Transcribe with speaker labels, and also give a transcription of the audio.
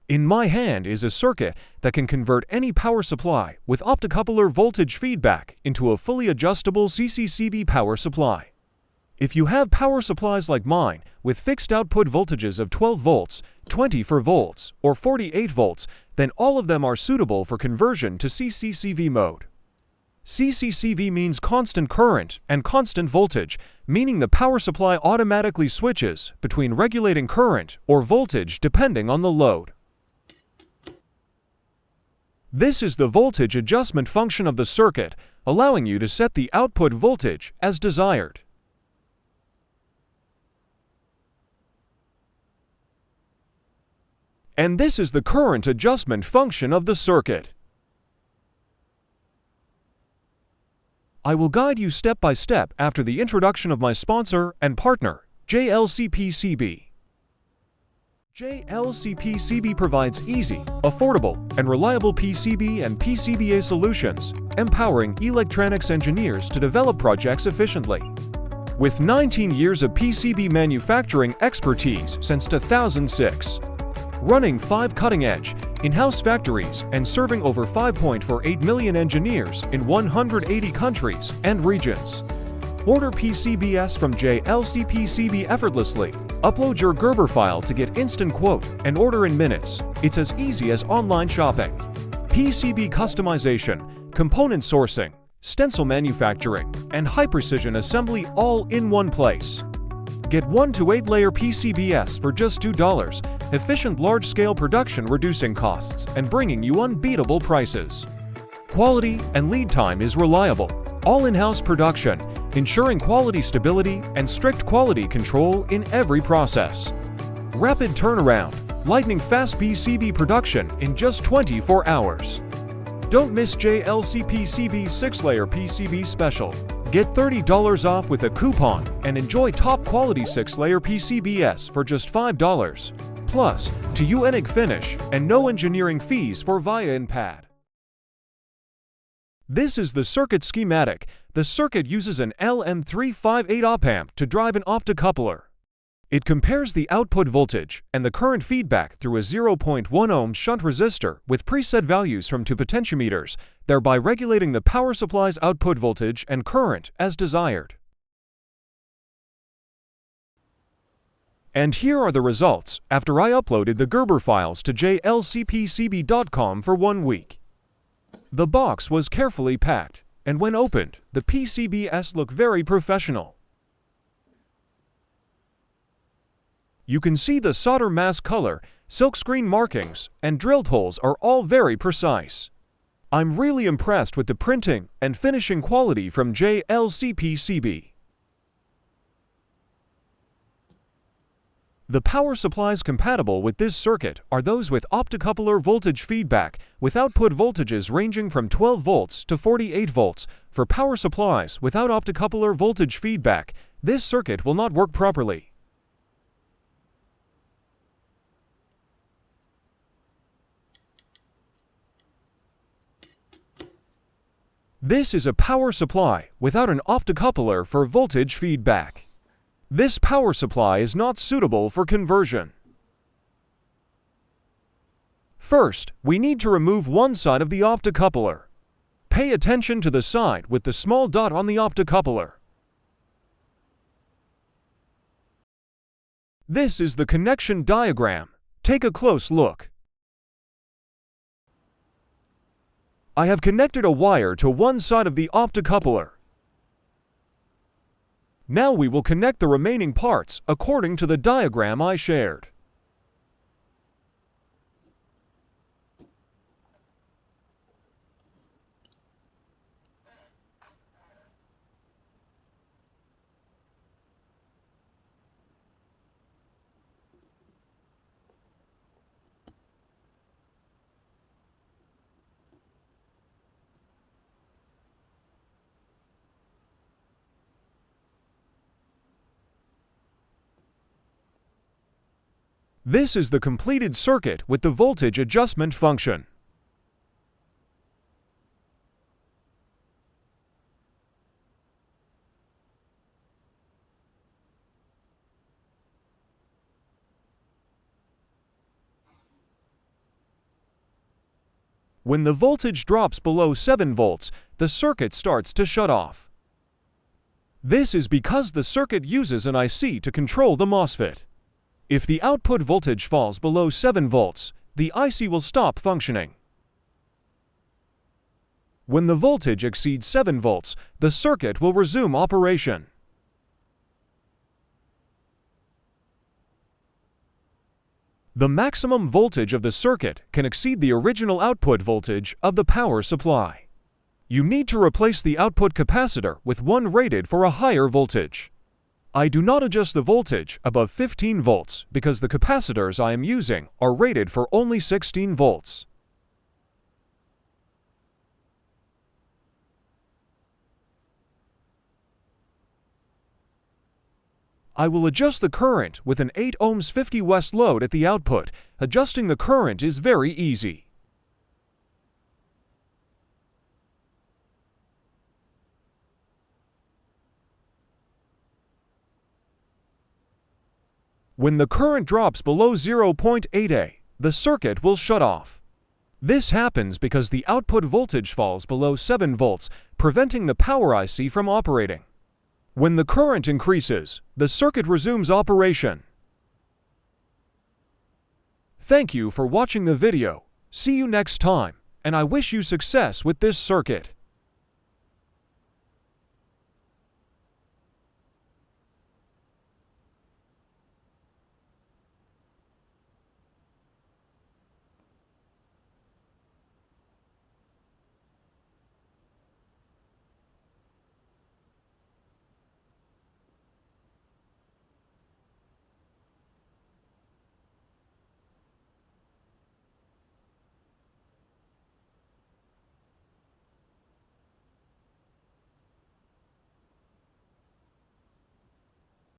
Speaker 1: In my hand is a circuit that can convert any power supply with optocoupler voltage feedback into a fully adjustable CCCV power supply. If you have power supplies like mine with fixed output voltages of 12 volts, 24 volts, or 48 volts, then all of them are suitable for conversion to CCCV mode. CCCV means constant current and constant voltage, meaning the power supply automatically switches between regulating current or voltage depending on the load. This is the voltage adjustment function of the circuit, allowing you to set the output voltage as desired. And this is the current adjustment function of the circuit. I will guide you step by step after the introduction of my sponsor and partner, JLCPCB. JLCPCB provides easy, affordable, and reliable PCB and PCBA solutions, empowering electronics engineers to develop projects efficiently. With 19 years of PCB manufacturing expertise since 2006, running 5 cutting-edge, in-house factories and serving over 5.48 million engineers in 180 countries and regions. Order PCBs from JLCPCB effortlessly. Upload your Gerber file to get instant quote and order in minutes. It's as easy as online shopping. PCB customization, component sourcing, stencil manufacturing, and high-precision assembly all in one place. Get 1 to 8 layer PCBs for just $2, efficient large-scale production reducing costs and bringing you unbeatable prices. Quality and lead time is reliable. All in-house production, ensuring quality stability and strict quality control in every process. Rapid turnaround, lightning-fast PCB production in just 24 hours. Don't miss JLCPCB's 6-layer PCB special. Get $30 off with a coupon and enjoy top-quality 6-layer PCBs for just $5. Plus, to unique finish and no engineering fees for via in-pad. This is the circuit schematic. The circuit uses an LN358 op-amp to drive an optocoupler. It compares the output voltage and the current feedback through a 0.1 ohm shunt resistor with preset values from 2 potentiometers, thereby regulating the power supply's output voltage and current as desired. And here are the results after I uploaded the Gerber files to jlcpcb.com for 1 week. The box was carefully packed, and when opened, the PCBs look very professional. You can see the solder mask color, silkscreen markings, and drilled holes are all very precise. I'm really impressed with the printing and finishing quality from JLCPCB. The power supplies compatible with this circuit are those with optocoupler voltage feedback with output voltages ranging from 12 volts to 48 volts. For power supplies without optocoupler voltage feedback, this circuit will not work properly. This is a power supply without an optocoupler for voltage feedback. This power supply is not suitable for conversion. First, we need to remove one side of the optocoupler. Pay attention to the side with the small dot on the optocoupler. This is the connection diagram. Take a close look. I have connected a wire to one side of the optocoupler. Now we will connect the remaining parts according to the diagram I shared. This is the completed circuit with the voltage adjustment function. When the voltage drops below 7 volts, the circuit starts to shut off. This is because the circuit uses an IC to control the MOSFET. If the output voltage falls below 7 volts, the IC will stop functioning. When the voltage exceeds 7 volts, the circuit will resume operation. The maximum voltage of the circuit can exceed the original output voltage of the power supply. You need to replace the output capacitor with one rated for a higher voltage. I do not adjust the voltage above 15 volts because the capacitors I am using are rated for only 16 volts. I will adjust the current with an 8 ohms 50 West load at the output. Adjusting the current is very easy. When the current drops below 0.8 A, the circuit will shut off. This happens because the output voltage falls below 7 volts, preventing the power IC from operating. When the current increases, the circuit resumes operation. Thank you for watching the video. See you next time, and I wish you success with this circuit.